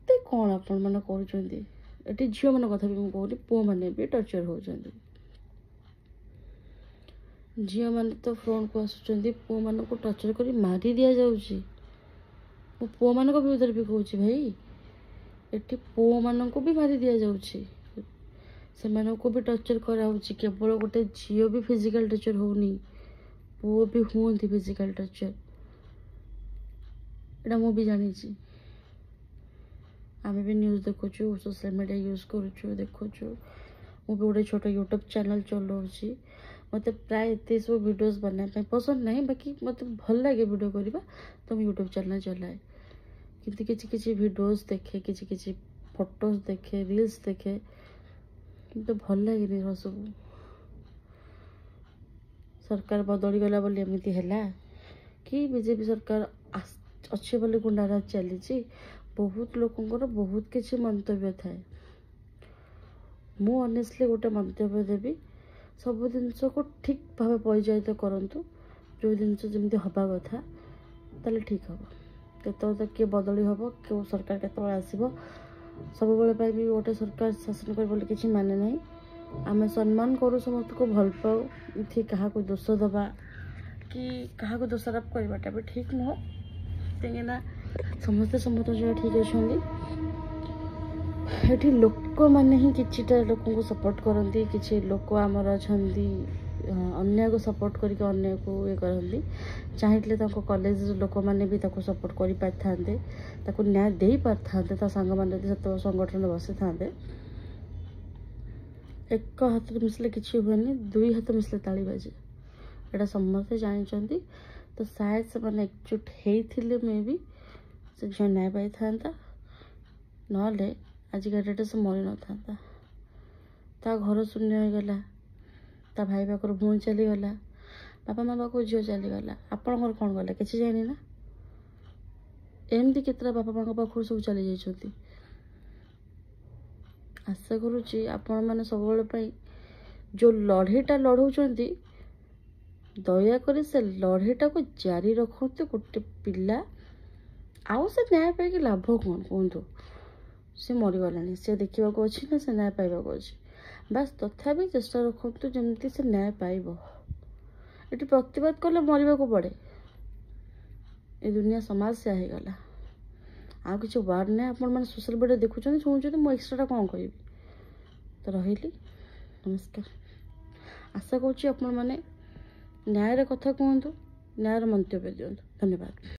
କେତେ କ'ଣ ଆପଣମାନେ କରୁଛନ୍ତି। ଏଠି ଝିଅମାନଙ୍କ କଥା ବି ମୁଁ କହୁନି, ପୁଅମାନେ ବି ଟର୍ଚର ହେଉଛନ୍ତି। ଝିଅମାନେ ତ ଫ୍ରଣ୍ଟକୁ ଆସୁଛନ୍ତି, ପୁଅମାନଙ୍କୁ ଟର୍ଚର କରି ମାରି ଦିଆଯାଉଛି। ମୁଁ ପୁଅମାନଙ୍କ ବିରୁଦ୍ଧରେ ବି କହୁଛି ଭାଇ, ଏଠି ପୁଅମାନଙ୍କୁ ବି ମାରି ଦିଆଯାଉଛି, ସେମାନଙ୍କୁ ବି ଟର୍ଚର କରାହେଉଛି। କେବଳ ଗୋଟେ ଝିଅ ବି ଫିଜିକାଲ ଟର୍ଚର ହେଉନି, ପୁଅ ବି ହୁଅନ୍ତି ଫିଜିକାଲ ଟର୍ଚର। ଏଇଟା ମୁଁ ବି ଜାଣିଛି। ଆମେ ବି ନ୍ୟୁଜ୍ ଦେଖୁଛୁ, ସୋସିଆଲ ମିଡ଼ିଆ ୟୁଜ୍ କରୁଛୁ, ଦେଖୁଛୁ। ମୁଁ ବି ଗୋଟେ ଛୋଟ ୟୁଟ୍ୟୁବ୍ ଚ୍ୟାନେଲ୍ ଚଲାଉଛି। ମୋତେ ପ୍ରାୟ ଏତେ ସବୁ ଭିଡ଼ିଓଜ୍ ବନାଇବା ପାଇଁ ପସନ୍ଦ ନାହିଁ, ବାକି ମୋତେ ଭଲ ଲାଗେ ଭିଡ଼ିଓ କରିବା, ତ ମୁଁ ୟୁଟ୍ୟୁବ୍ ଚ୍ୟାନେଲ୍ ଚଲାଏ। କିନ୍ତୁ କିଛି କିଛି ଭିଡ଼ିଓଜ୍ ଦେଖେ, କିଛି କିଛି ଫଟୋଜ୍ ଦେଖେ, ରିଲ୍ସ ଦେଖେ, କିନ୍ତୁ ଭଲ ଲାଗେନି ସବୁ। ସରକାର ବଦଳିଗଲା ବୋଲି ଏମିତି ହେଲା କି ବିଜେପି ସରକାର ଅଛି ବୋଲି ଗୁଣ୍ଡାରାଜ ଚାଲିଛି। ବହୁତ ଲୋକଙ୍କର ବହୁତ କିଛି ମନ୍ତବ୍ୟ ଥାଏ। ମୁଁ ଅନେଷ୍ଟଲି ଗୋଟେ ମନ୍ତବ୍ୟ ଦେବି, ସବୁ ଜିନିଷକୁ ଠିକ୍ ଭାବେ ପରିଚାଳିତ କରନ୍ତୁ। ଯେଉଁ ଜିନିଷ ଯେମିତି ହେବା କଥା ତାହେଲେ ଠିକ୍ ହେବ। କେତେବେଳେ ତ କିଏ ବଦଳି ହେବ, କେଉଁ ସରକାର କେତେବେଳେ ଆସିବ, ସବୁବେଳେ ପାଇଁ ବି ଗୋଟେ ସରକାର ଶାସନ କରିବ ବୋଲି କିଛି ମାନେ ନାହିଁ। ଆମେ ସମ୍ମାନ କରୁ, ସମସ୍ତଙ୍କୁ ଭଲ ପାଉ। ଏଠି କାହାକୁ ଦୋଷ ଦେବା କି କାହାକୁ ଦୋଷାରୋପ କରିବାଟା ବି ଠିକ୍ ନୁହଁ, କାହିଁକିନା ସମସ୍ତେ ସମସ୍ତ ଜାଗାରେ ଠିକ୍ ଅଛନ୍ତି। ଏଠି ଲୋକମାନେ ହିଁ କିଛିଟା ଲୋକଙ୍କୁ ସପୋର୍ଟ କରନ୍ତି, କିଛି ଲୋକ ଆମର ଅଛନ୍ତି ଅନ୍ୟକୁ ସପୋର୍ଟ କରିକି ଅନ୍ୟକୁ ଇଏ କରନ୍ତି। ଚାହିଁଥିଲେ ତାଙ୍କ କଲେଜର ଲୋକମାନେ ବି ତାକୁ ସପୋର୍ଟ କରିପାରିଥାନ୍ତେ, ତାକୁ ନ୍ୟାୟ ଦେଇପାରିଥାନ୍ତେ। ତା ସାଙ୍ଗମାନେ ଯଦି ସେତେବେଳେ ସଂଗଠନରେ ବସିଥାନ୍ତେ। ଏକ ହାତରେ ମିଶିଲେ କିଛି ହୁଏନି, ଦୁଇ ହାତ ମିଶିଲେ ତାଳି ବାଜେ, ଏଇଟା ସମସ୍ତେ ଜାଣିଛନ୍ତି। ତ ସାୟଦ ସେମାନେ ଏକଜୁଟ ହେଇଥିଲେ ମେ ବି ସେ ଝିଅ ନ୍ୟାୟ ପାଇଥାନ୍ତା, ନହେଲେ ଆଜିକା ଡେଟ୍ରେ ସେ ମରିନଥାନ୍ତା। ତା ଘର ଶୂନ୍ୟ ହୋଇଗଲା, ତା ଭାଇ ପାଖରୁ ଭଉଣୀ ଚାଲିଗଲା, ବାପା ମା ପାଖରୁ ଝିଅ ଚାଲିଗଲା, ଆପଣଙ୍କର କ'ଣ ଗଲା? କିଛି ଯାଇନି ନା। ଏମିତି କେତେଟା ବାପା ମାଙ୍କ ପାଖରୁ ସବୁ ଚାଲିଯାଇଛନ୍ତି। ଆଶା କରୁଛି ଆପଣମାନେ ସବୁବେଳେ ପାଇଁ ଯେଉଁ ଲଢ଼େଇଟା ଲଢ଼ଉଛନ୍ତି, ଦୟାକରି ସେ ଲଢ଼େଇଟାକୁ ଜାରି ରଖନ୍ତୁ। ଗୋଟେ ପିଲା ଆଉ ସେ ନ୍ୟାୟ ପାଇକି ଲାଭ କ'ଣ କୁହନ୍ତୁ? ସେ ମରିଗଲାଣି, ସେ ଦେଖିବାକୁ ଅଛି ନା ସେ ନ୍ୟାୟ ପାଇବାକୁ ଅଛି? ବାସ୍ ତଥାପି ଚେଷ୍ଟା ରଖନ୍ତୁ ଯେମିତି ସେ ନ୍ୟାୟ ପାଇବ। ଏଠି ପ୍ରତିବାଦ କଲେ ମରିବାକୁ ପଡ଼େ, ଏ ଦୁନିଆ ସମାଜ ସେୟା ହେଇଗଲା। ଆଉ କିଛି ୱାର୍ଡ଼ ନାହିଁ। ଆପଣମାନେ ସୋସିଆଲ ମିଡ଼ିଆ ଦେଖୁଛନ୍ତି, ଶୁଣୁଛନ୍ତି, ମୁଁ ଏକ୍ସଟ୍ରାଟା କ'ଣ କହିବି? ତ ରହିଲି, ନମସ୍କାର। ଆଶା କରୁଛି ଆପଣମାନେ ନ୍ୟାୟର କଥା କୁହନ୍ତୁ, ନ୍ୟାୟର ମନ୍ତବ୍ୟ ଦିଅନ୍ତୁ। ଧନ୍ୟବାଦ।